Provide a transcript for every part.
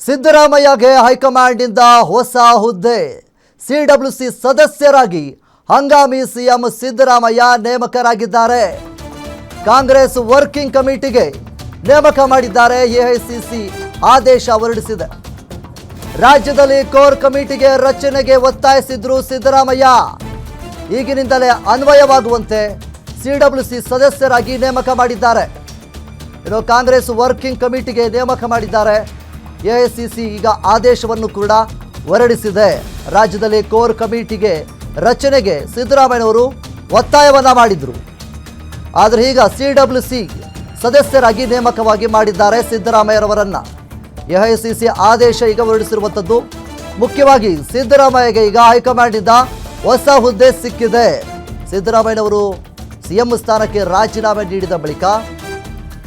ಸಿದ್ದರಾಮಯ್ಯಗೆ ಹೈಕಮಾಂಡ್ನಿಂದ ಹೊಸ ಹುದ್ದೆ. ಸಿಡಬ್ಲ್ಯೂಸಿ ಸದಸ್ಯರಾಗಿ ಹಂಗಾಮಿ ಸಿಎಂ ಸಿದ್ದರಾಮಯ್ಯ ನೇಮಕರಾಗಿದ್ದಾರೆ. ಕಾಂಗ್ರೆಸ್ ವರ್ಕಿಂಗ್ ಕಮಿಟಿಗೆ ನೇಮಕ ಮಾಡಿದ್ದಾರೆ. ಎಐಸಿಸಿ ಆದೇಶ ಹೊರಡಿಸಿದೆ. ರಾಜ್ಯದಲ್ಲಿ ಕೋರ್ ಕಮಿಟಿಗೆ ರಚನೆಗೆ ಒತ್ತಾಯಿಸಿದ್ರು ಸಿದ್ದರಾಮಯ್ಯ. ಈಗಿನಿಂದಲೇ ಅನ್ವಯವಾಗುವಂತೆ ಸಿಡಬ್ಲ್ಯೂಸಿ ಸದಸ್ಯರಾಗಿ ನೇಮಕ ಮಾಡಿದ್ದಾರೆ. ಇನ್ನು ಕಾಂಗ್ರೆಸ್ ವರ್ಕಿಂಗ್ ಕಮಿಟಿಗೆ ನೇಮಕ ಮಾಡಿದ್ದಾರೆ. ಎಐಸಿಸಿ ಈಗ ಆದೇಶವನ್ನು ಕೂಡ ಹೊರಡಿಸಿದೆ. ರಾಜ್ಯದಲ್ಲಿ ಕೋರ್ ಕಮಿಟಿಗೆ ರಚನೆಗೆ ಸಿದ್ದರಾಮಯ್ಯನವರು ಒತ್ತಾಯವನ್ನ ಮಾಡಿದ್ರು. ಆದರೆ ಈಗ ಸಿಡಬ್ಲ್ಯೂಸಿ ಸದಸ್ಯರಾಗಿ ನೇಮಕವಾಗಿ ಮಾಡಿದ್ದಾರೆ ಸಿದ್ದರಾಮಯ್ಯರವರನ್ನ. ಎಐಸಿಸಿ ಆದೇಶ ಈಗ ಹೊರಡಿಸಿರುವಂಥದ್ದು. ಮುಖ್ಯವಾಗಿ ಸಿದ್ದರಾಮಯ್ಯಗೆ ಈಗ ಹೈಕಮಾಂಡ್ನಿಂದ ಹೊಸ ಹುದ್ದೆ ಸಿಕ್ಕಿದೆ. ಸಿದ್ದರಾಮಯ್ಯನವರು ಸಿಎಂ ಸ್ಥಾನಕ್ಕೆ ರಾಜೀನಾಮೆ ನೀಡಿದ ಬಳಿಕ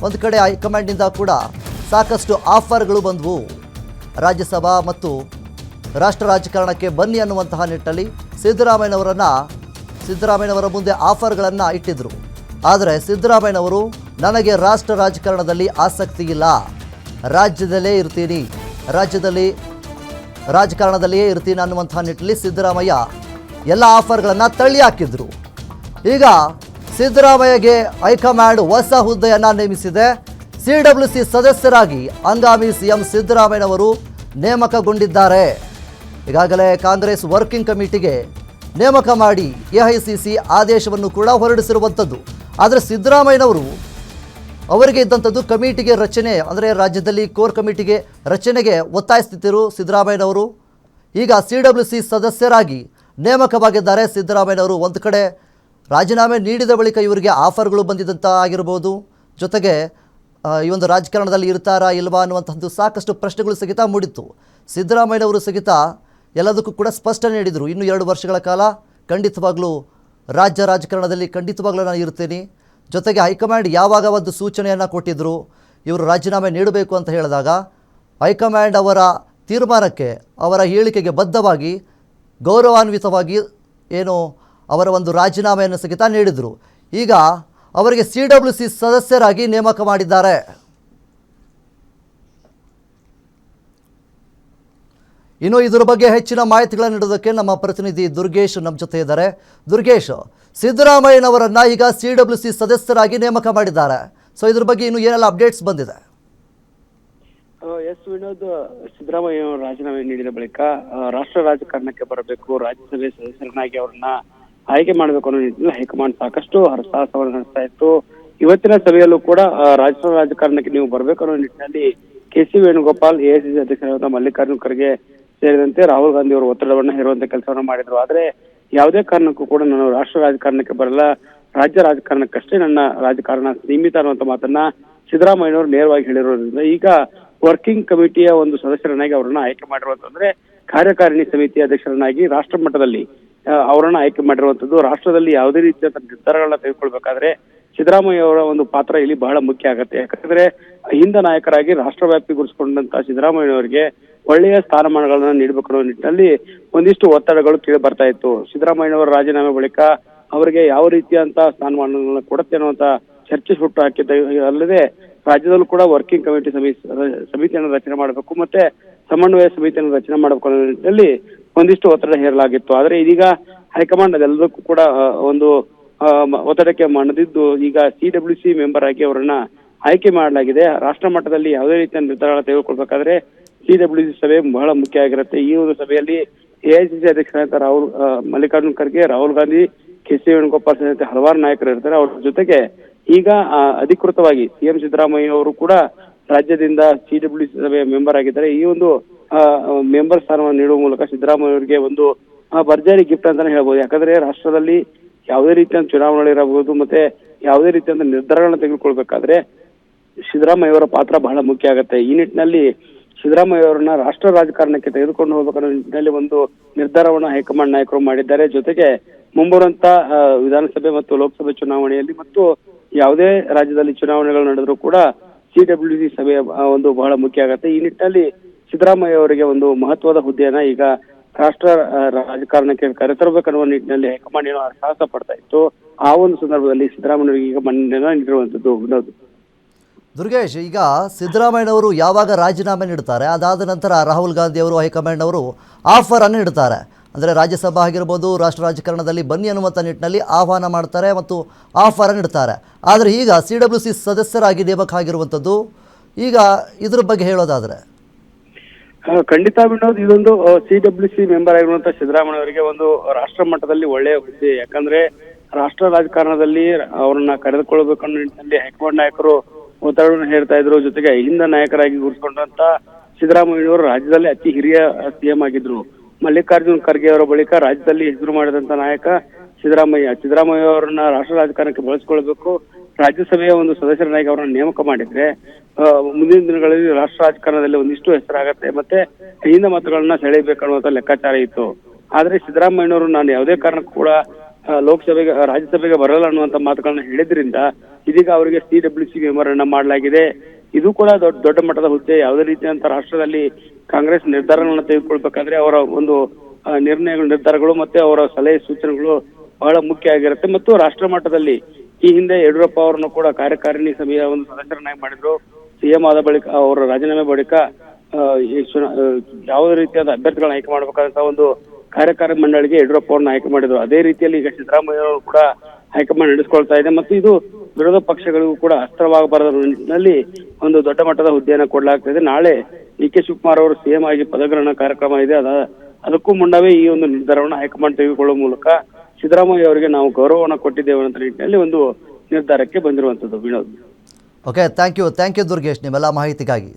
ಒಂದು ಕಡೆ ಹೈಕಮಾಂಡ್ನಿಂದ ಕೂಡ ಸಾಕಷ್ಟು ಆಫರ್ಗಳು ಬಂದವು. ರಾಜ್ಯಸಭಾ ಮತ್ತು ರಾಷ್ಟ್ರ ರಾಜಕಾರಣಕ್ಕೆ ಬನ್ನಿ ಅನ್ನುವಂತಹ ನಿಟ್ಟಿನಲ್ಲಿ ಸಿದ್ದರಾಮಯ್ಯನವರ ಮುಂದೆ ಆಫರ್ಗಳನ್ನು ಇಟ್ಟಿದ್ರು. ಆದರೆ ಸಿದ್ದರಾಮಯ್ಯನವರು ನನಗೆ ರಾಷ್ಟ್ರ ರಾಜಕಾರಣದಲ್ಲಿ ಆಸಕ್ತಿ ಇಲ್ಲ, ರಾಜ್ಯದಲ್ಲೇ ಇರ್ತೀನಿ, ರಾಜಕಾರಣದಲ್ಲಿಯೇ ಇರ್ತೀನಿ ಅನ್ನುವಂತಹ ನಿಟ್ಟಿನಲ್ಲಿ ಸಿದ್ದರಾಮಯ್ಯ ಎಲ್ಲ ಆಫರ್ಗಳನ್ನು ತಳ್ಳಿ ಹಾಕಿದ್ರು. ಈಗ ಸಿದ್ದರಾಮಯ್ಯಗೆ ಹೈಕಮಾಂಡ್ ಹೊಸ ಹುದ್ದೆಯನ್ನು ನೇಮಿಸಿದೆ. ಸಿಡಬ್ಲ್ಯೂಸಿ ಸದಸ್ಯರಾಗಿ ಹಂಗಾಮಿ ಸಿಎಂ ಸಿದ್ದರಾಮಯ್ಯನವರು ನೇಮಕಗೊಂಡಿದ್ದಾರೆ. ಈಗಾಗಲೇ ಕಾಂಗ್ರೆಸ್ ವರ್ಕಿಂಗ್ ಕಮಿಟಿಗೆ ನೇಮಕ ಮಾಡಿ ಎಐಸಿಸಿ ಆದೇಶವನ್ನು ಕೂಡ ಹೊರಡಿಸಿರುವಂಥದ್ದು. ಆದರೆ ಸಿದ್ದರಾಮಯ್ಯನವರು ಅವರಿಗೆ ಇದ್ದಂಥದ್ದು ಕಮಿಟಿಗೆ ರಚನೆ, ಅಂದರೆ ರಾಜ್ಯದಲ್ಲಿ ಕೋರ್ ಕಮಿಟಿಗೆ ರಚನೆಗೆ ಒತ್ತಾಯಿಸುತ್ತಿದ್ದರು ಸಿದ್ದರಾಮಯ್ಯನವರು. ಈಗ ಸಿಡಬ್ಲ್ಯೂಸಿ ಸದಸ್ಯರಾಗಿ ನೇಮಕವಾಗಿದ್ದಾರೆ ಸಿದ್ದರಾಮಯ್ಯನವರು. ಒಂದು ಕಡೆ ರಾಜೀನಾಮೆ ನೀಡಿದ ಬಳಿಕ ಇವರಿಗೆ ಆಫರ್ಗಳು ಬಂದಿದ್ದಂಥ ಆಗಿರ್ಬೋದು, ಜೊತೆಗೆ ಈ ಒಂದು ರಾಜಕಾರಣದಲ್ಲಿ ಇರ್ತಾರಾ ಇಲ್ವಾ ಅನ್ನುವಂಥದ್ದು ಸಾಕಷ್ಟು ಪ್ರಶ್ನೆಗಳು ಸಹಿತ ಮೂಡಿತ್ತು. ಸಿದ್ದರಾಮಯ್ಯನವರು ಸಹಿತ ಎಲ್ಲದಕ್ಕೂ ಕೂಡ ಸ್ಪಷ್ಟನೆ ನೀಡಿದರು. ಇನ್ನು 2 ವರ್ಷಗಳ ಕಾಲ ಖಂಡಿತವಾಗ್ಲೂ ರಾಜಕಾರಣದಲ್ಲಿ ಖಂಡಿತವಾಗ್ಲೂ ನಾನು ಇರ್ತೀನಿ. ಜೊತೆಗೆ ಹೈಕಮಾಂಡ್ ಯಾವಾಗ ಒಂದು ಸೂಚನೆಯನ್ನು ಕೊಟ್ಟಿದ್ದರು, ಇವರು ರಾಜೀನಾಮೆ ನೀಡಬೇಕು ಅಂತ ಹೇಳಿದಾಗ ಹೈಕಮಾಂಡ್ ಅವರ ತೀರ್ಮಾನಕ್ಕೆ, ಅವರ ಹೇಳಿಕೆಗೆ ಬದ್ಧವಾಗಿ ಗೌರವಾನ್ವಿತವಾಗಿ ಏನು ಅವರ ಒಂದು ರಾಜೀನಾಮೆಯನ್ನು ಸಹಿತ ನೀಡಿದರು. ಈಗ ಅವರಿಗೆ ಸಿಡಬ್ಲ್ಯೂಸಿ ಸದಸ್ಯರಾಗಿ ನೇಮಕ ಮಾಡಿದ್ದಾರೆ. ಇನ್ನು ಇದರ ಬಗ್ಗೆ ಹೆಚ್ಚಿನ ಮಾಹಿತಿಗಳನ್ನು ನೀಡೋದಕ್ಕೆ ನಮ್ಮ ಪ್ರತಿನಿಧಿ ದುರ್ಗೇಶ್ ನಮ್ಮ ಜೊತೆ ಇದ್ದಾರೆ. ದುರ್ಗೇಶ್, ಸಿದ್ದರಾಮಯ್ಯನವರನ್ನ ಈಗ ಸಿಡಬ್ಲ್ಯೂಸಿ ಸದಸ್ಯರಾಗಿ ನೇಮಕ ಮಾಡಿದ್ದಾರೆ. ಸೊ ಇದ್ರ ಬಗ್ಗೆ ಇನ್ನು ಏನೆಲ್ಲ ಅಪ್ಡೇಟ್ಸ್ ಬಂದಿದೆ? ಎಸ್ ವಿನೋದ್, ಸಿದ್ದರಾಮಯ್ಯ ರಾಜೀನಾಮೆ ನೀಡಿದ ಬಳಿಕ ರಾಷ್ಟ್ರ ರಾಜಕಾರಣಕ್ಕೆ ಬರಬೇಕು, ರಾಜ್ಯಸಭೆ ಸದಸ್ಯರನ್ನಾಗಿ ಅವರನ್ನ ಆಯ್ಕೆ ಮಾಡಬೇಕು ಅನ್ನೋ ನಿಟ್ಟಿನಲ್ಲಿ ಹೈಕಮಾಂಡ್ ಸಾಕಷ್ಟು ಹರಸಾಹಸವನ್ನು ನಡೆಸ್ತಾ ಇತ್ತು. ಇವತ್ತಿನ ಸಭೆಯಲ್ಲೂ ಕೂಡ ರಾಷ್ಟ್ರ ರಾಜಕಾರಣಕ್ಕೆ ನೀವು ಬರಬೇಕು ಅನ್ನೋ ನಿಟ್ಟಿನಲ್ಲಿ ಕೆ.ಸಿ. ವೇಣುಗೋಪಾಲ್, ಎಐಸಿಸಿ ಅಧ್ಯಕ್ಷರಾದ ಮಲ್ಲಿಕಾರ್ಜುನ ಖರ್ಗೆ ಸೇರಿದಂತೆ ರಾಹುಲ್ ಗಾಂಧಿ ಅವರು ಒತ್ತಡವನ್ನು ಹೇರುವಂತ ಕೆಲಸವನ್ನು ಮಾಡಿದ್ರು. ಆದ್ರೆ ಯಾವುದೇ ಕಾರಣಕ್ಕೂ ಕೂಡ ನಾನು ರಾಷ್ಟ್ರ ರಾಜಕಾರಣಕ್ಕೆ ಬರಲ್ಲ, ರಾಜ್ಯ ರಾಜಕಾರಣಕ್ಕಷ್ಟೇ ನನ್ನ ರಾಜಕಾರಣ ಸೀಮಿತ ಅನ್ನುವಂತ ಮಾತನ್ನ ಸಿದ್ದರಾಮಯ್ಯನವರು ನೇರವಾಗಿ ಹೇಳಿರೋದ್ರಿಂದ ಈಗ ವರ್ಕಿಂಗ್ ಕಮಿಟಿಯ ಒಂದು ಸದಸ್ಯರನ್ನಾಗಿ ಅವರನ್ನ ಆಯ್ಕೆ ಮಾಡಿರುವಂತಂದ್ರೆ ಕಾರ್ಯಕಾರಿಣಿ ಸಮಿತಿ ಅಧ್ಯಕ್ಷರನ್ನಾಗಿ ರಾಷ್ಟ್ರ ಮಟ್ಟದಲ್ಲಿ ಅವರನ್ನ ಆಯ್ಕೆ ಮಾಡಿರುವಂತದ್ದು. ರಾಷ್ಟ್ರದಲ್ಲಿ ಯಾವುದೇ ರೀತಿಯ ನಿರ್ಧಾರಗಳನ್ನ ತೆಗೆದುಕೊಳ್ಬೇಕಾದ್ರೆ ಸಿದ್ದರಾಮಯ್ಯ ಅವರ ಒಂದು ಪಾತ್ರ ಇಲ್ಲಿ ಬಹಳ ಮುಖ್ಯ ಆಗುತ್ತೆ. ಯಾಕಂದ್ರೆ ಹಿಂದ ನಾಯಕರಾಗಿ ರಾಷ್ಟ್ರವ್ಯಾಪಿ ಗುರುತಿಸಿಕೊಂಡಂತ ಸಿದ್ದರಾಮಯ್ಯನವರಿಗೆ ಒಳ್ಳೆಯ ಸ್ಥಾನಮಾನಗಳನ್ನ ನೀಡಬೇಕು ಅನ್ನೋ ನಿಟ್ಟಿನಲ್ಲಿ ಒಂದಿಷ್ಟು ಒತ್ತಡಗಳು ಕೇಳಿ ಬರ್ತಾ ಇತ್ತು. ಸಿದ್ದರಾಮಯ್ಯನವರ ರಾಜೀನಾಮೆ ಬಳಿಕ ಅವರಿಗೆ ಯಾವ ರೀತಿಯಂತ ಸ್ಥಾನಮಾನಗಳನ್ನ ಕೊಡುತ್ತೆ ಅನ್ನುವಂತ ಚರ್ಚೆ ಹುಟ್ಟು ಹಾಕಿದ್ದ ಅಲ್ಲದೆ ರಾಜ್ಯದಲ್ಲೂ ಕೂಡ ವರ್ಕಿಂಗ್ ಕಮಿಟಿ ಸಮಿತಿಯನ್ನು ರಚನೆ ಮಾಡಬೇಕು, ಮತ್ತೆ ಸಮನ್ವಯ ಸಮಿತಿಯನ್ನು ರಚನೆ ಮಾಡಬೇಕು ಅನ್ನೋ ನಿಟ್ಟಿನಲ್ಲಿ ಒಂದಿಷ್ಟು ಒತ್ತಡ ಹೇರಲಾಗಿತ್ತು. ಆದ್ರೆ ಇದೀಗ ಹೈಕಮಾಂಡ್ ಅದೆಲ್ಲದಕ್ಕೂ ಕೂಡ ಒಂದು ಒತ್ತಡಕ್ಕೆ ಮಣಿದಿದ್ದು ಈಗ ಸಿಡಬ್ಲ್ಯೂಸಿ ಮೆಂಬರ್ ಆಗಿ ಅವರನ್ನ ಆಯ್ಕೆ ಮಾಡಲಾಗಿದೆ. ರಾಷ್ಟ್ರ ಮಟ್ಟದಲ್ಲಿ ಯಾವುದೇ ರೀತಿಯ ನಿರ್ಧಾರ ತೆಗೆದುಕೊಳ್ಬೇಕಾದ್ರೆ ಸಿಡಬ್ಲ್ಯೂಸಿ ಸಭೆ ಬಹಳ ಮುಖ್ಯ ಆಗಿರುತ್ತೆ. ಈ ಒಂದು ಸಭೆಯಲ್ಲಿ ಎಐಸಿಸಿ ಅಧ್ಯಕ್ಷರಾದ ಮಲ್ಲಿಕಾರ್ಜುನ ಖರ್ಗೆ, ರಾಹುಲ್ ಗಾಂಧಿ, ಕೆ.ಸಿ. ವೇಣುಗೋಪಾಲ್ ಸೇರಿದಂತೆ ಹಲವಾರು ನಾಯಕರು ಇರ್ತಾರೆ. ಅವ್ರ ಜೊತೆಗೆ ಈಗ ಅಧಿಕೃತವಾಗಿ ಸಿಎಂ ಸಿದ್ದರಾಮಯ್ಯ ಅವರು ಕೂಡ ರಾಜ್ಯದಿಂದ ಸಿಡಬ್ಲ್ಯೂಸಿ ಸಭೆಯ ಮೆಂಬರ್ ಆಗಿದ್ದಾರೆ. ಈ ಒಂದು ಮೆಂಬರ್ ಸ್ಥಾನವನ್ನು ನೀಡುವ ಮೂಲಕ ಸಿದ್ದರಾಮಯ್ಯ ಅವರಿಗೆ ಒಂದು ಭರ್ಜರಿ ಗಿಫ್ಟ್ ಅಂತಾನೆ ಹೇಳ್ಬೋದು. ಯಾಕಂದ್ರೆ ರಾಷ್ಟ್ರದಲ್ಲಿ ಯಾವುದೇ ರೀತಿಯ ಚುನಾವಣೆಗಳಿರಬಹುದು, ಮತ್ತೆ ಯಾವುದೇ ರೀತಿಯ ನಿರ್ಧಾರಗಳನ್ನ ತೆಗೆದುಕೊಳ್ಬೇಕಾದ್ರೆ ಸಿದ್ದರಾಮಯ್ಯ ಅವರ ಪಾತ್ರ ಬಹಳ ಮುಖ್ಯ ಆಗುತ್ತೆ. ಈ ನಿಟ್ಟಿನಲ್ಲಿ ಸಿದ್ದರಾಮಯ್ಯ ಅವರನ್ನ ರಾಷ್ಟ್ರ ರಾಜಕಾರಣಕ್ಕೆ ತೆಗೆದುಕೊಂಡು ಹೋಗ್ಬೇಕನ್ನೋ ನಿಟ್ಟಿನಲ್ಲಿ ಒಂದು ನಿರ್ಧಾರವನ್ನ ಹೈಕಮಾಂಡ್ ನಾಯಕರು ಮಾಡಿದ್ದಾರೆ. ಜೊತೆಗೆ ಮುಂಬರುವಂತ ವಿಧಾನಸಭೆ ಮತ್ತು ಲೋಕಸಭೆ ಚುನಾವಣೆಯಲ್ಲಿ ಮತ್ತು ಯಾವುದೇ ರಾಜ್ಯದಲ್ಲಿ ಚುನಾವಣೆಗಳು ನಡೆದರೂ ಕೂಡ ಸಿಡಬ್ಲ್ಯೂಸಿ ಸಭೆಯ ಒಂದು ಬಹಳ ಮುಖ್ಯ ಆಗುತ್ತೆ. ಈ ನಿಟ್ಟಿನಲ್ಲಿ ಸಿದ್ದರಾಮಯ್ಯ ಅವರಿಗೆ ಒಂದು ಮಹತ್ವದ ಹುದ್ದೆಯನ್ನ ಈಗ ರಾಷ್ಟ್ರ ರಾಜಕಾರಣಕ್ಕೆ ಕರೆತರಬೇಕನ್ನುವ ನಿಟ್ಟಿನಲ್ಲಿ ಹೈಕಮಾಂಡ್ ಏನೋ ಸಾಹಸ ಪಡ್ತಾ ಇತ್ತು. ಆ ಒಂದು ಸಂದರ್ಭದಲ್ಲಿ ಸಿದ್ದರಾಮಯ್ಯ ಈಗ ಮನ್ನಣೆಯನ್ನ ನೀಡಿರುವಂತದ್ದು ವಿನೋದ್. ದುರ್ಗೇಶ್, ಈಗ ಸಿದ್ದರಾಮಯ್ಯನವರು ಯಾವಾಗ ರಾಜೀನಾಮೆ ನೀಡ್ತಾರೆ ಅದಾದ ನಂತರ ರಾಹುಲ್ ಗಾಂಧಿ ಅವರು ಹೈಕಮಾಂಡ್ನವರು ಆಫರನ್ನು ನೀಡ್ತಾರೆ. ಅಂದರೆ ರಾಜ್ಯಸಭಾ ಆಗಿರ್ಬೋದು, ರಾಷ್ಟ್ರ ರಾಜಕಾರಣದಲ್ಲಿ ಬನ್ನಿ ಅನ್ನುವಂಥ ನಿಟ್ಟಿನಲ್ಲಿ ಆಹ್ವಾನ ಮಾಡ್ತಾರೆ ಮತ್ತು ಆಫರನ್ನು ನೀಡ್ತಾರೆ. ಆದರೆ ಈಗ CWC ಸದಸ್ಯರಾಗಿ ನೇಮಕ ಆಗಿರುವಂಥದ್ದು, ಈಗ ಇದ್ರ ಬಗ್ಗೆ ಹೇಳೋದಾದರೆ ಖಂಡಿತ ವಿನೋದ್, ಇದೊಂದು CWC ಮೆಂಬರ್ ಆಗಿರುವಂತಹ ಸಿದ್ದರಾಮಯ್ಯ ಅವರಿಗೆ ಒಂದು ರಾಷ್ಟ್ರ ಮಟ್ಟದಲ್ಲಿ ಒಳ್ಳೆಯ ಹುದ್ದೆ. ಯಾಕಂದ್ರೆ ರಾಷ್ಟ್ರ ರಾಜಕಾರಣದಲ್ಲಿ ಅವರನ್ನ ಕರೆದುಕೊಳ್ಬೇಕು ಅನ್ನೋ ನಿಟ್ಟಿನಲ್ಲಿ ಹೈಕಮಾಂಡ್ ನಾಯಕರು ಒತ್ತಡವನ್ನು ಹೇರ್ತಾ ಇದ್ರು. ಜೊತೆಗೆ ಹಿಂದ ನಾಯಕರಾಗಿ ಗುರುತಿಸಿಕೊಂಡಂತ ಸಿದ್ದರಾಮಯ್ಯವರು ರಾಜ್ಯದಲ್ಲಿ ಅತಿ ಹಿರಿಯ CM ಆಗಿದ್ರು. ಮಲ್ಲಿಕಾರ್ಜುನ್ ಖರ್ಗೆ ಅವರ ಬಳಿಕ ರಾಜ್ಯದಲ್ಲಿ ಹೆಸರು ಮಾಡಿದಂತ ನಾಯಕ ಸಿದ್ದರಾಮಯ್ಯ ಅವರನ್ನ ರಾಷ್ಟ್ರ ರಾಜಕಾರಣಕ್ಕೆ ಬಳಸಿಕೊಳ್ಬೇಕು, ರಾಜ್ಯಸಭೆಯ ಒಂದು ಸದಸ್ಯರನ್ನಾಗಿ ಅವರನ್ನ ನೇಮಕ ಮಾಡಿದ್ರೆ ಮುಂದಿನ ದಿನಗಳಲ್ಲಿ ರಾಷ್ಟ್ರ ರಾಜಕಾರಣದಲ್ಲಿ ಒಂದಿಷ್ಟು ಹೆಸರಾಗತ್ತೆ, ಮತ್ತೆ ಹಿಂದ ಮತಗಳನ್ನ ಸೆಳೆಯಬೇಕನ್ನುವಂತ ಲೆಕ್ಕಾಚಾರ ಇತ್ತು. ಆದ್ರೆ ಸಿದ್ದರಾಮಯ್ಯನವರು ನಾನು ಯಾವುದೇ ಕಾರಣಕ್ಕೂ ಕೂಡ ಲೋಕಸಭೆಗೆ ರಾಜ್ಯಸಭೆಗೆ ಬರಲ್ಲ ಅನ್ನುವಂತ ಮಾತುಗಳನ್ನ ಹೇಳಿದ್ರಿಂದ ಇದೀಗ ಅವರಿಗೆ CWC ಮೆಂಬರ್ ಅನ್ನ ಮಾಡಲಾಗಿದೆ. ಇದು ಕೂಡ ದೊಡ್ಡ ಮಟ್ಟದ ಹುದ್ದೆ. ಯಾವುದೇ ರೀತಿಯಂತ ರಾಷ್ಟ್ರದಲ್ಲಿ ಕಾಂಗ್ರೆಸ್ ನಿರ್ಧಾರಗಳನ್ನ ತೆಗೆದುಕೊಳ್ಬೇಕಾದ್ರೆ ಅವರ ಒಂದು ನಿರ್ಧಾರಗಳು ಮತ್ತೆ ಅವರ ಸಲಹೆ ಸೂಚನೆಗಳು ಬಹಳ ಮುಖ್ಯ ಆಗಿರುತ್ತೆ. ಮತ್ತು ರಾಷ್ಟ್ರ ಮಟ್ಟದಲ್ಲಿ ಈ ಹಿಂದೆ ಯಡಿಯೂರಪ್ಪ ಅವರನ್ನು ಕೂಡ ಕಾರ್ಯಕಾರಿಣಿ ಸಭೆಯ ಒಂದು ಸದಸ್ಯರನ್ನಾಗಿ ಮಾಡಿದ್ರು. CM ಆದ ಬಳಿಕ ಅವರ ರಾಜೀನಾಮೆ ಬಳಿಕ ಯಾವುದೇ ರೀತಿಯಾದ ಅಭ್ಯರ್ಥಿಗಳನ್ನ ಆಯ್ಕೆ ಮಾಡಬೇಕಾದಂತಹ ಒಂದು ಕಾರ್ಯಕಾರಿ ಮಂಡಳಿಗೆ ಯಡಿಯೂರಪ್ಪ ಅವ್ರನ್ನ ಆಯ್ಕೆ ಮಾಡಿದ್ರು. ಅದೇ ರೀತಿಯಲ್ಲಿ ಈಗ ಸಿದ್ದರಾಮಯ್ಯ ಅವರು ಕೂಡ ಹೈಕಮಾಂಡ್ ನಡೆಸ್ಕೊಳ್ತಾ ಇದೆ. ಮತ್ತು ಇದು ವಿರೋಧ ಪಕ್ಷಗಳಿಗೂ ಕೂಡ ಅಸ್ತ್ರವಾಗಬಾರದ ನಿಟ್ಟಿನಲ್ಲಿ ಒಂದು ದೊಡ್ಡ ಮಟ್ಟದ ಹುದ್ದೆಯನ್ನು ಕೊಡಲಾಗ್ತದೆ. ನಾಳೆ DK ಶಿವಕುಮಾರ್ ಅವರು CM ಆಗಿ ಪದಗ್ರಹಣ ಕಾರ್ಯಕ್ರಮ ಇದೆ. ಅದಕ್ಕೂ ಮುನ್ನವೇ ಈ ಒಂದು ನಿರ್ಧಾರವನ್ನು ಹೈಕಮಾಂಡ್ ತೆಗೆದುಕೊಳ್ಳುವ ಮೂಲಕ ಸಿದ್ದರಾಮಯ್ಯ ಅವರಿಗೆ ನಾವು ಗೌರವವನ್ನು ಕೊಟ್ಟಿದ್ದೇವೆ ಅಂತ ನಿಟ್ಟಿನಲ್ಲಿ ಒಂದು ನಿರ್ಧಾರಕ್ಕೆ ಬಂದಿರುವಂತದ್ದು. Vinod, okay, thank you Durgesh ನಿಮ್ಮೆಲ್ಲ ಮಾಹಿತಿಗಾಗಿ.